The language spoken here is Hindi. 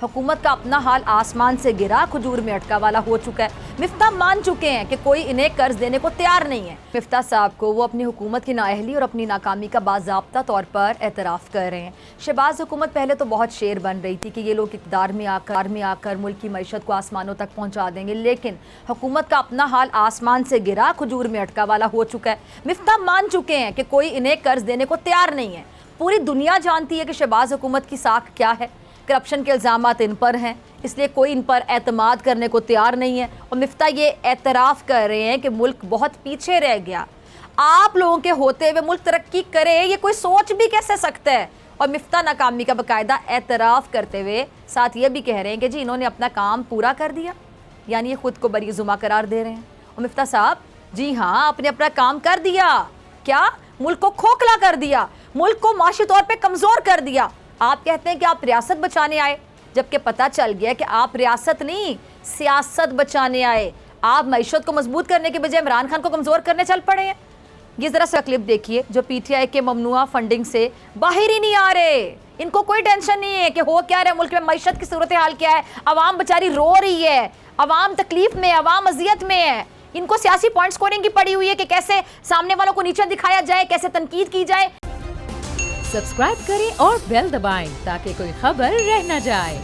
हुकूमत का अपना हाल आसमान से गिरा खजूर में अटका वाला हो चुका है। मिफ्ता मान चुके हैं कि कोई इन्हें कर्ज देने को तैयार नहीं है। मिफ्ता साहब को वो अपनी हुकूमत की नाअहली और अपनी नाकामी का बाज़ाब्ता तौर पर एतराफ़ कर रहे हैं। शहबाज हुकूमत पहले तो बहुत शेर बन रही थी कि ये लोग इक़्तिदार में आकर मुल्क की मईशत को आसमानों तक पहुँचा देंगे, लेकिन हुकूमत का अपना हाल आसमान से गिरा खजूर में अटका वाला हो चुका है। मिफ्ता मान चुके हैं कि कोई इन्हें कर्ज देने को तैयार नहीं है। पूरी दुनिया जानती है कि शहबाज हुकूमत की साख क्या है। करप्शन के इल्ज़ामात इन पर हैं, इसलिए कोई इन पर एतमाद करने को तैयार नहीं है। और मिफ्ता ये एतराफ़ कर रहे हैं कि मुल्क बहुत पीछे रह गया, आप लोगों के होते हुए मुल्क तरक्की करे, ये कोई सोच भी कैसे सकता है। और मिफ्ता नाकामी का बाकायदा एतराफ़ करते हुए साथ ये भी कह रहे हैं कि जी इन्होंने अपना काम पूरा कर दिया, यानी ये खुद को बरी जुमा करार दे रहे हैं। और मिफ्ता साहब जी हाँ, आपने अपना काम कर दिया। क्या? मुल्क को खोखला कर दिया, मुल्क को माशी तौर पे कमज़ोर कर दिया। आप कहते हैं कि आप रियासत बचाने आए, जबकि पता चल गया कि आप रियासत नहीं सियासत बचाने आए। आप मईशत को मजबूत करने के बजाय इमरान खान को कमज़ोर करने चल पड़े हैं। ये ज़रा सा क्लिप देखिए जो PTI के ममनुआ फंडिंग से बाहर ही नहीं आ रहे। इनको कोई टेंशन नहीं है कि हो क्या रहा है मुल्क में, मईशत की सूरत हाल क्या है, अवाम बेचारी रो रही है, अवाम तकलीफ में, अवाम अजियत में है। इनको सियासी पॉइंट स्कोरिंग की पड़ी हुई है कि कैसे सामने वालों को नीचे दिखाया जाए, कैसे तनकीद की जाए। सब्सक्राइब करें और बेल दबाएं ताकि कोई खबर रह न जाए।